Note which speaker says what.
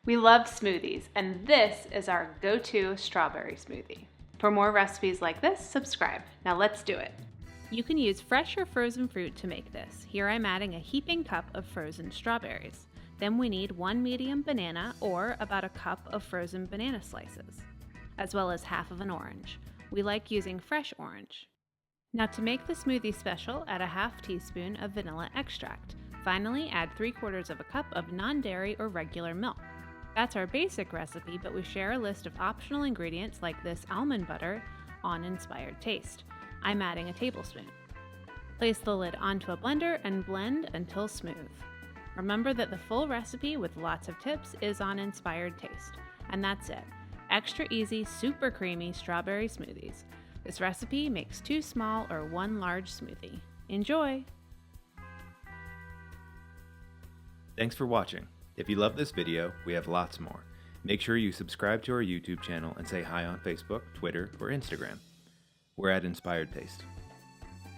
Speaker 1: We love smoothies, and this is our go-to strawberry smoothie. For more recipes like this, subscribe. Now let's do it.
Speaker 2: You can use fresh or frozen fruit to make this. Here I'm adding a heaping cup of frozen strawberries. Then we need 1 medium banana or about a cup of frozen banana slices, as well as half of an orange. We like using fresh orange. Now to make the smoothie special, add a half teaspoon of vanilla extract. Finally, add 3/4 of a cup of non-dairy or regular milk. That's our basic recipe, but we share a list of optional ingredients like this almond butter on Inspired Taste. I'm adding a tablespoon. Place the lid onto a blender and blend until smooth. Remember that the full recipe with lots of tips is on Inspired Taste. And that's it. Extra easy, super creamy strawberry smoothies. This recipe makes 2 small or 1 large smoothie. Enjoy!
Speaker 3: Thanks for watching. If you love this video, we have lots more. Make sure you subscribe to our YouTube channel and say hi on Facebook, Twitter, or Instagram. We're at Inspired Taste.